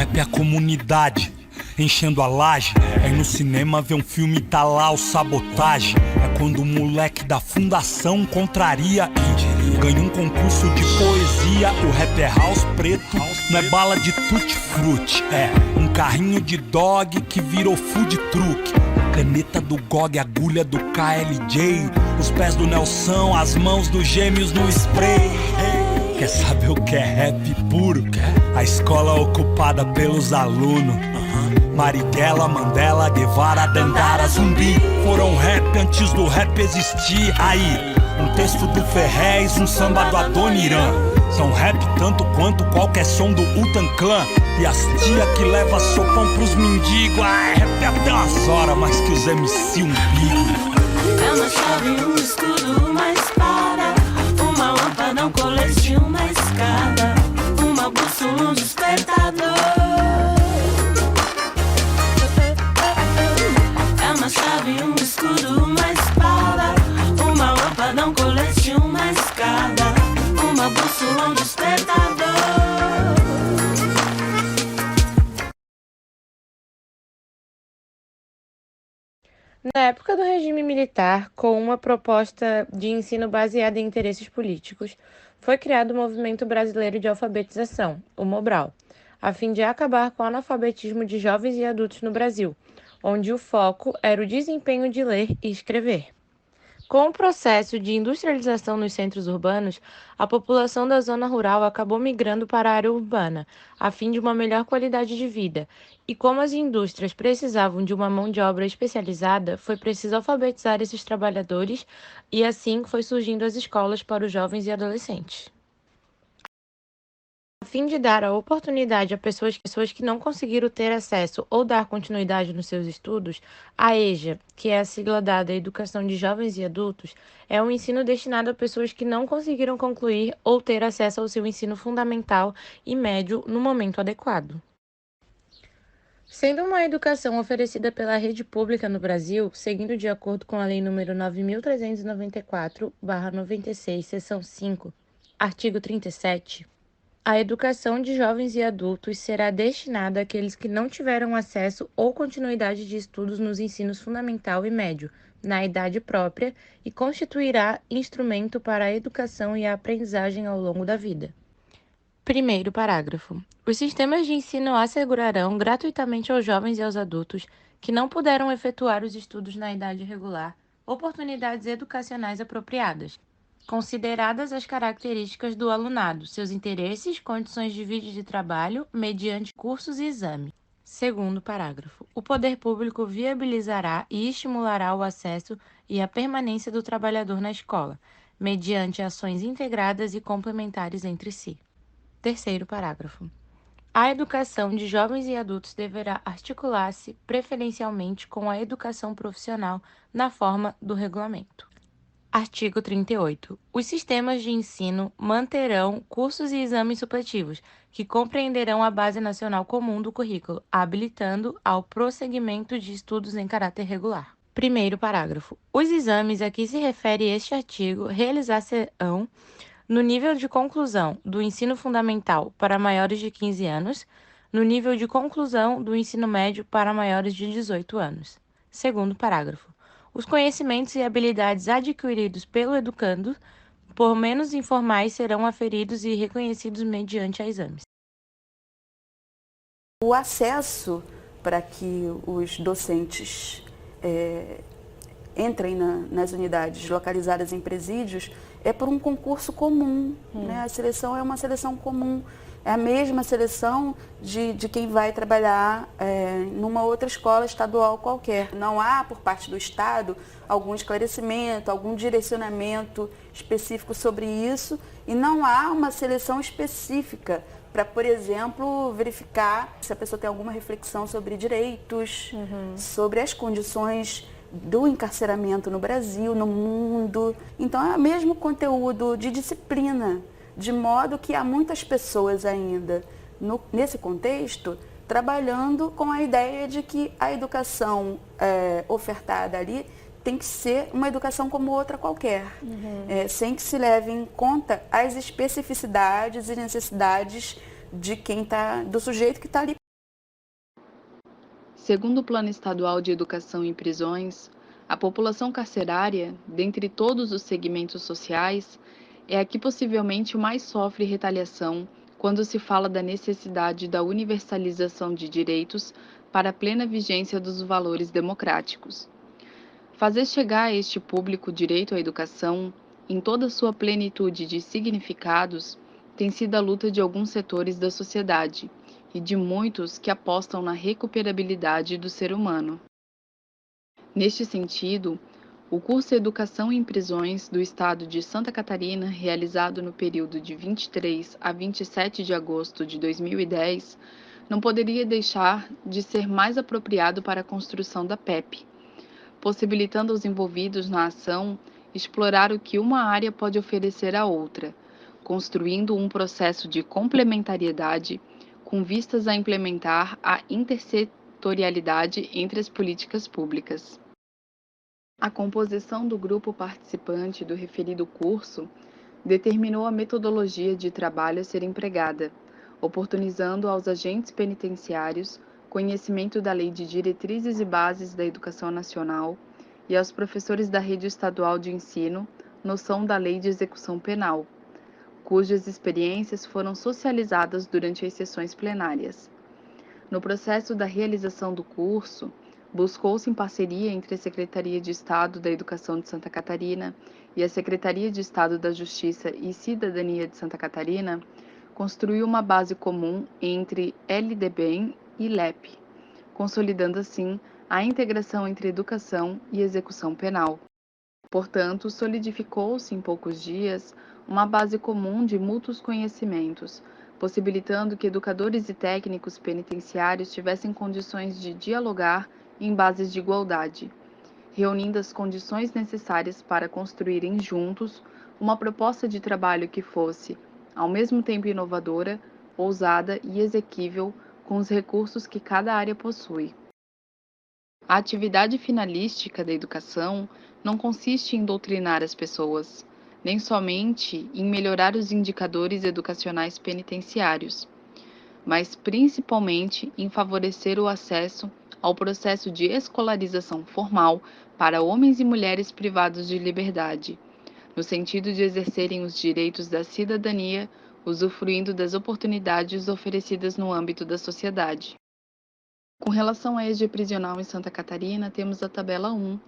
rap é a comunidade enchendo a laje. É ir no cinema ver um filme e tá lá o Sabotagem. É quando o moleque da fundação contraria e ganha um concurso de poesia. O rap é house preto, não é bala de tutti-frutti. É um carrinho de dog que virou food truck. Caneta do GOG, agulha do KLJ, os pés do Nelson, as mãos dos gêmeos no spray. Quer saber o que é rap puro? A escola ocupada pelos alunos. Marighella, Mandela, Guevara, Dandara, Zumbi foram rap antes do rap existir. Aí, um texto do Ferrez, um samba do Adoniran. São rap tanto quanto qualquer som do Wu-Tang Clan. E as tia que leva sopão pros mendigos. Ah, rap até umas horas, mais que os MC umbigo. É uma chave, um escudo, uma espada, uma lâmpada, um colete, uma escada, uma bússola, um despertador. É uma chave, um escudo, uma espada, uma lâmpada, um colete, uma escada, uma bússola, um despertador. Na época do regime militar, com uma proposta de ensino baseada em interesses políticos, foi criado o Movimento Brasileiro de Alfabetização, o Mobral, a fim de acabar com o analfabetismo de jovens e adultos no Brasil, onde o foco era o desempenho de ler e escrever. Com o processo de industrialização nos centros urbanos, a população da zona rural acabou migrando para a área urbana, a fim de uma melhor qualidade de vida. E como as indústrias precisavam de uma mão de obra especializada, foi preciso alfabetizar esses trabalhadores e assim foi surgindo as escolas para os jovens e adolescentes. A fim de dar a oportunidade a pessoas que não conseguiram ter acesso ou dar continuidade nos seus estudos, a EJA, que é a sigla dada à Educação de Jovens e Adultos, é um ensino destinado a pessoas que não conseguiram concluir ou ter acesso ao seu ensino fundamental e médio no momento adequado. Sendo uma educação oferecida pela rede pública no Brasil, seguindo de acordo com a Lei nº 9.394/96, seção 5, artigo 37, a educação de jovens e adultos será destinada àqueles que não tiveram acesso ou continuidade de estudos nos ensinos fundamental e médio, na idade própria, e constituirá instrumento para a educação e a aprendizagem ao longo da vida. Primeiro parágrafo. Os sistemas de ensino assegurarão gratuitamente aos jovens e aos adultos que não puderam efetuar os estudos na idade regular oportunidades educacionais apropriadas, consideradas as características do alunado, seus interesses, condições de vida e de trabalho, mediante cursos e exame. Segundo parágrafo. O poder público viabilizará e estimulará o acesso e a permanência do trabalhador na escola, mediante ações integradas e complementares entre si. Terceiro parágrafo. A educação de jovens e adultos deverá articular-se preferencialmente com a educação profissional na forma do regulamento. Artigo 38. Os sistemas de ensino manterão cursos e exames supletivos, que compreenderão a Base Nacional Comum do Currículo, habilitando ao prosseguimento de estudos em caráter regular. Primeiro parágrafo. Os exames a que se refere este artigo realizar-se-ão no nível de conclusão do ensino fundamental para maiores de 15 anos, no nível de conclusão do ensino médio para maiores de 18 anos. Segundo parágrafo. Os conhecimentos e habilidades adquiridos pelo educando, por menos informais, serão aferidos e reconhecidos mediante a exames. O acesso para que os docentes entrem nas unidades localizadas em presídios é por um concurso comum, né? A seleção é uma seleção comum, é a mesma seleção de quem vai trabalhar numa outra escola estadual qualquer. Não há, por parte do Estado, algum esclarecimento, algum direcionamento específico sobre isso e não há uma seleção específica para, por exemplo, verificar se a pessoa tem alguma reflexão sobre direitos, sobre as condições do encarceramento no Brasil, no mundo. Então é o mesmo conteúdo de disciplina, de modo que há muitas pessoas ainda, nesse contexto, trabalhando com a ideia de que a educação ofertada ali tem que ser uma educação como outra qualquer, sem que se leve em conta as especificidades e necessidades de do sujeito que está ali Segundo o Plano Estadual de Educação em Prisões, a população carcerária, dentre todos os segmentos sociais, é a que possivelmente mais sofre retaliação quando se fala da necessidade da universalização de direitos para a plena vigência dos valores democráticos. Fazer chegar a este público o direito à educação, em toda sua plenitude de significados, tem sido a luta de alguns setores da sociedade e de muitos que apostam na recuperabilidade do ser humano. Neste sentido, o curso Educação em Prisões do Estado de Santa Catarina, realizado no período de 23 a 27 de agosto de 2010, não poderia deixar de ser mais apropriado para a construção da PEP, possibilitando aos envolvidos na ação explorar o que uma área pode oferecer à outra, construindo um processo de complementariedade com vistas a implementar a intersetorialidade entre as políticas públicas. A composição do grupo participante do referido curso determinou a metodologia de trabalho a ser empregada, oportunizando aos agentes penitenciários conhecimento da Lei de Diretrizes e Bases da Educação Nacional e aos professores da Rede Estadual de Ensino noção da Lei de Execução Penal, cujas experiências foram socializadas durante as sessões plenárias. No processo da realização do curso, buscou-se em parceria entre a Secretaria de Estado da Educação de Santa Catarina e a Secretaria de Estado da Justiça e Cidadania de Santa Catarina, construir uma base comum entre LDBEM e LEP, consolidando assim a integração entre educação e execução penal. Portanto, solidificou-se em poucos dias uma base comum de mútuos conhecimentos, possibilitando que educadores e técnicos penitenciários tivessem condições de dialogar em bases de igualdade, reunindo as condições necessárias para construírem juntos uma proposta de trabalho que fosse, ao mesmo tempo inovadora, ousada e exequível com os recursos que cada área possui. A atividade finalística da educação não consiste em doutrinar as pessoas, nem somente em melhorar os indicadores educacionais penitenciários, mas principalmente em favorecer o acesso ao processo de escolarização formal para homens e mulheres privados de liberdade, no sentido de exercerem os direitos da cidadania, usufruindo das oportunidades oferecidas no âmbito da sociedade. Com relação à EJA prisional em Santa Catarina, temos a tabela 1,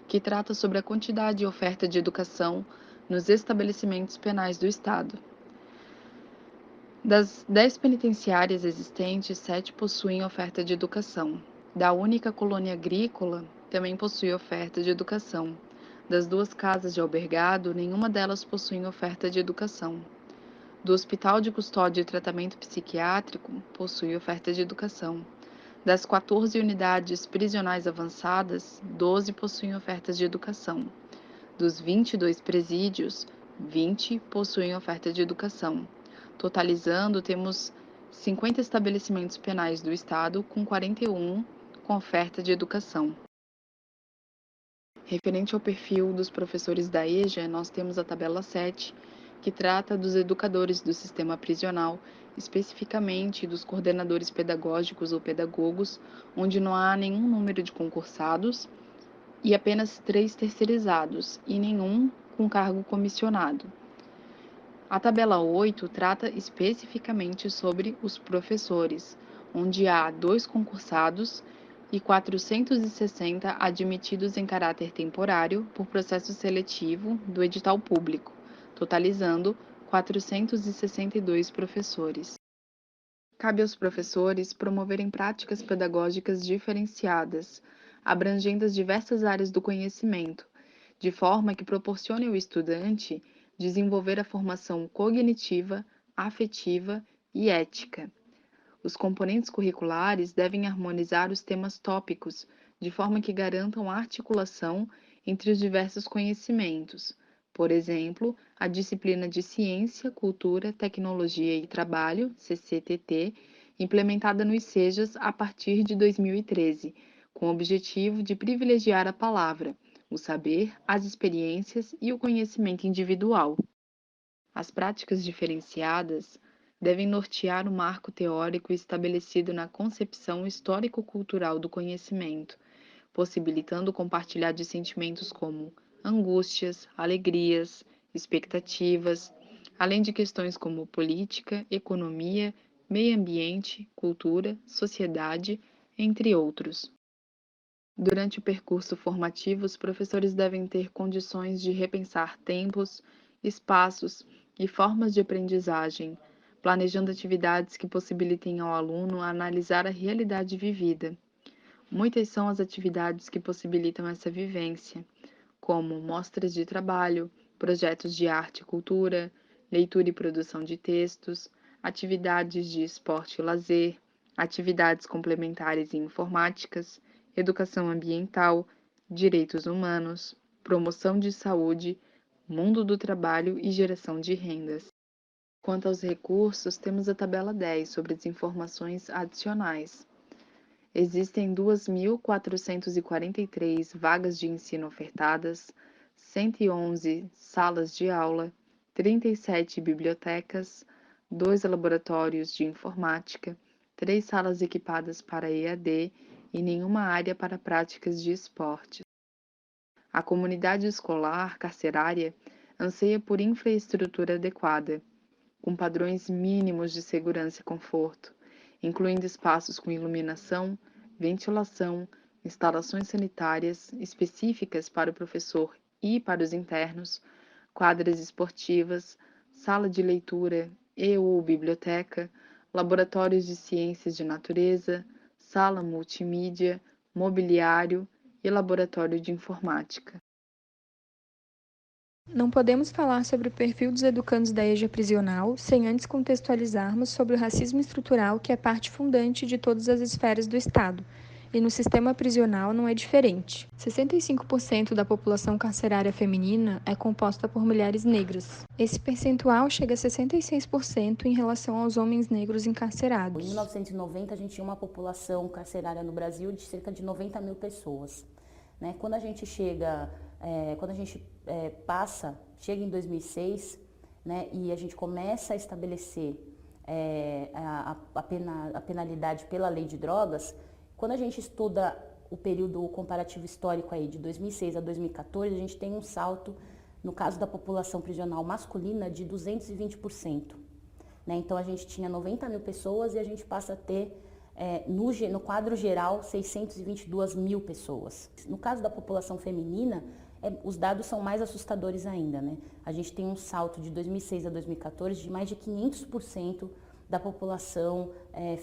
que trata sobre a quantidade e oferta de educação nos estabelecimentos penais do Estado. Das 10 penitenciárias existentes, 7 possuem oferta de educação. Da única colônia agrícola, também possui oferta de educação. Das 2 casas de albergado, nenhuma delas possui oferta de educação. Do Hospital de Custódia e Tratamento Psiquiátrico, possui oferta de educação. Das 14 unidades prisionais avançadas, 12 possuem ofertas de educação. Dos 22 presídios, 20 possuem oferta de educação. Totalizando, temos 50 estabelecimentos penais do Estado com 41 com oferta de educação. Referente ao perfil dos professores da EJA, nós temos a tabela 7, que trata dos educadores do sistema prisional, especificamente dos coordenadores pedagógicos ou pedagogos, onde não há nenhum número de concursados e apenas 3 terceirizados e nenhum com cargo comissionado. A tabela 8 trata especificamente sobre os professores, onde há 2 concursados e 460 admitidos em caráter temporário por processo seletivo do edital público, totalizando 462 professores. Cabe aos professores promoverem práticas pedagógicas diferenciadas, abrangendo as diversas áreas do conhecimento, de forma que proporcione ao estudante desenvolver a formação cognitiva, afetiva e ética. Os componentes curriculares devem harmonizar os temas tópicos, de forma que garantam a articulação entre os diversos conhecimentos. Por exemplo, a disciplina de Ciência, Cultura, Tecnologia e Trabalho, CCTT, implementada nos SEJAs a partir de 2013, com o objetivo de privilegiar a palavra, o saber, as experiências e o conhecimento individual. As práticas diferenciadas devem nortear o marco teórico estabelecido na concepção histórico-cultural do conhecimento, possibilitando o compartilhar de sentimentos como angústias, alegrias, expectativas, além de questões como política, economia, meio ambiente, cultura, sociedade, entre outros. Durante o percurso formativo, os professores devem ter condições de repensar tempos, espaços e formas de aprendizagem, planejando atividades que possibilitem ao aluno analisar a realidade vivida. Muitas são as atividades que possibilitam essa vivência, como mostras de trabalho, projetos de arte e cultura, leitura e produção de textos, atividades de esporte e lazer, atividades complementares e informáticas, educação ambiental, direitos humanos, promoção de saúde, mundo do trabalho e geração de rendas. Quanto aos recursos, temos a tabela 10 sobre as informações adicionais. Existem 2.443 vagas de ensino ofertadas, 111 salas de aula, 37 bibliotecas, 2 laboratórios de informática, 3 salas equipadas para EAD e nenhuma área para práticas de esportes. A comunidade escolar carcerária anseia por infraestrutura adequada, com padrões mínimos de segurança e conforto, incluindo espaços com iluminação, ventilação, instalações sanitárias específicas para o professor e para os internos, quadras esportivas, sala de leitura e/ou biblioteca, laboratórios de ciências de natureza, sala multimídia, mobiliário e laboratório de informática. Não podemos falar sobre o perfil dos educandos da EJA prisional sem antes contextualizarmos sobre o racismo estrutural que é parte fundante de todas as esferas do Estado, e no sistema prisional não é diferente. 65% da população carcerária feminina é composta por mulheres negras. Esse percentual chega a 66% em relação aos homens negros encarcerados. Em 1990, a gente tinha uma população carcerária no Brasil de cerca de 90 mil pessoas. Quando a gente chega em 2006, e a gente começa a estabelecer a penalidade pela lei de drogas, quando a gente estuda o período comparativo histórico aí de 2006 a 2014, a gente tem um salto, no caso da população prisional masculina, de 220%. Então a gente tinha 90 mil pessoas e a gente passa a ter, no quadro geral, 622 mil pessoas. No caso da população feminina, os dados são mais assustadores ainda. A gente tem um salto de 2006 a 2014 de mais de 500% da população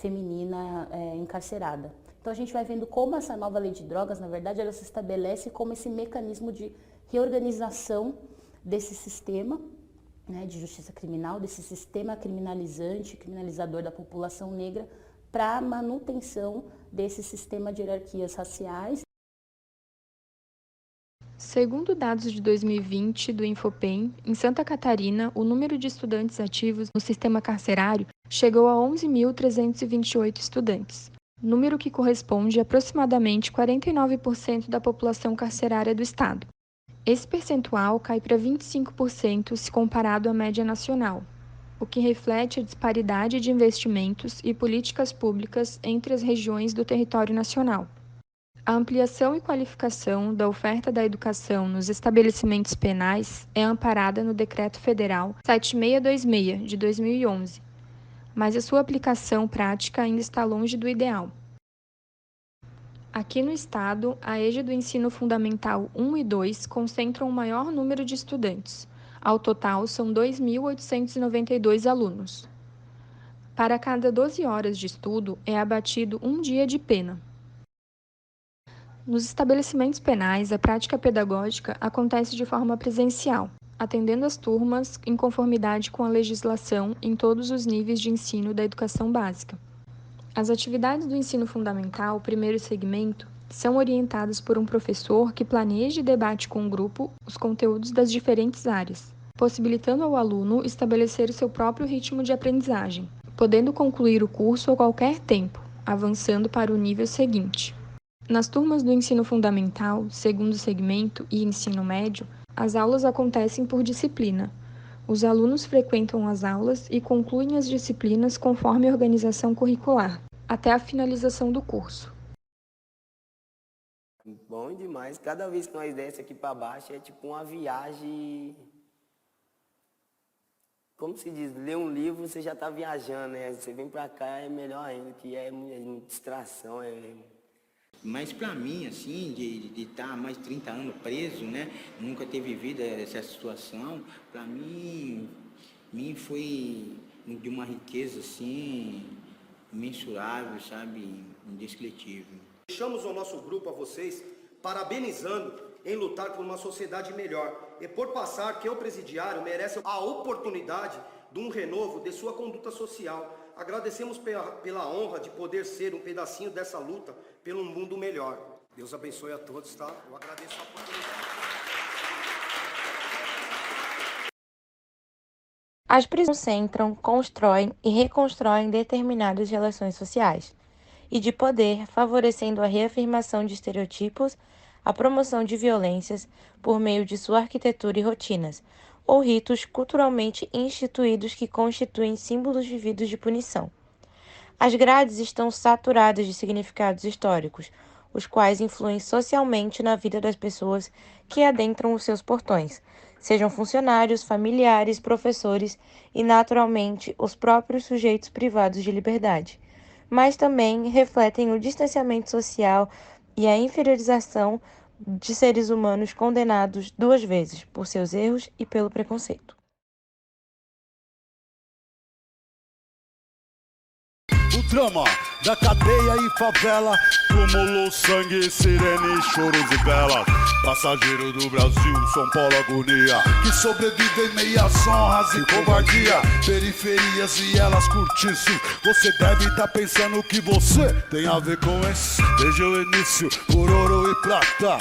feminina encarcerada. Então a gente vai vendo como essa nova lei de drogas, na verdade, ela se estabelece como esse mecanismo de reorganização desse sistema de justiça criminal, desse sistema criminalizador da população negra, para a manutenção desse sistema de hierarquias raciais. Segundo dados de 2020 do Infopem, em Santa Catarina, o número de estudantes ativos no sistema carcerário chegou a 11.328 estudantes, número que corresponde a aproximadamente 49% da população carcerária do estado. Esse percentual cai para 25% se comparado à média nacional, o que reflete a disparidade de investimentos e políticas públicas entre as regiões do território nacional. A ampliação e qualificação da oferta da educação nos estabelecimentos penais é amparada no Decreto Federal 7626, de 2011, mas a sua aplicação prática ainda está longe do ideal. Aqui no estado, a EJA do Ensino Fundamental 1 e 2 concentram o maior número de estudantes. Ao total, são 2.892 alunos. Para cada 12 horas de estudo, é abatido um dia de pena. Nos estabelecimentos penais, a prática pedagógica acontece de forma presencial, atendendo as turmas em conformidade com a legislação em todos os níveis de ensino da educação básica. As atividades do ensino fundamental, primeiro segmento, são orientadas por um professor que planeja e debate com o grupo os conteúdos das diferentes áreas, possibilitando ao aluno estabelecer o seu próprio ritmo de aprendizagem, podendo concluir o curso a qualquer tempo, avançando para o nível seguinte. Nas turmas do ensino fundamental, segundo segmento e ensino médio, as aulas acontecem por disciplina, Os alunos frequentam as aulas e concluem as disciplinas conforme a organização curricular, até a finalização do curso. Bom demais. Cada vez que nós descemos aqui para baixo é tipo uma viagem. Como se diz, ler um livro você já está viajando, né? Você vem para cá é melhor ainda, que é muita distração. Mas para mim, assim, de estar mais de 30 anos preso, né? Nunca ter vivido essa situação, para mim foi de uma riqueza, assim, imensurável, sabe? Indescritível. Deixamos o nosso grupo a vocês parabenizando em lutar por uma sociedade melhor e por passar que o presidiário merece a oportunidade de um renovo de sua conduta social. Agradecemos pela honra de poder ser um pedacinho dessa luta pelo mundo melhor. Deus abençoe a todos, tá? Eu agradeço a oportunidade. As prisões concentram, constroem e reconstroem determinadas relações sociais e de poder, favorecendo a reafirmação de estereotipos, a promoção de violências por meio de sua arquitetura e rotinas, ou ritos culturalmente instituídos que constituem símbolos vividos de punição. As grades estão saturadas de significados históricos, os quais influem socialmente na vida das pessoas que adentram os seus portões, sejam funcionários, familiares, professores e, naturalmente, os próprios sujeitos privados de liberdade, mas também refletem o distanciamento social e a inferiorização de seres humanos condenados duas vezes, por seus erros e pelo preconceito. O drama da cadeia e favela, túmulo, sangue, sirene, choros e velas. Passageiro do Brasil, São Paulo, agonia, que sobrevive em meias honras e covardia. Periferias e elas curtiço. Você deve estar pensando o que você tem a ver com isso. Desde o início, por ouro e prata.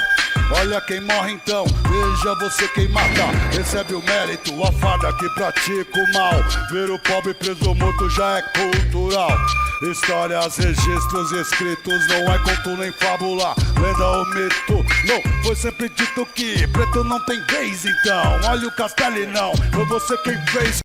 Olha quem morre então, veja você quem mata. Recebe o mérito, a farda que pratica o mal. Ver o pobre preso ou morto já é cultural. Histórias, registros escritos, não é conto nem fábula, lenda ou mito. Não, foi sempre dito que preto não tem vez então. Olha o Castelinão, foi você quem fez.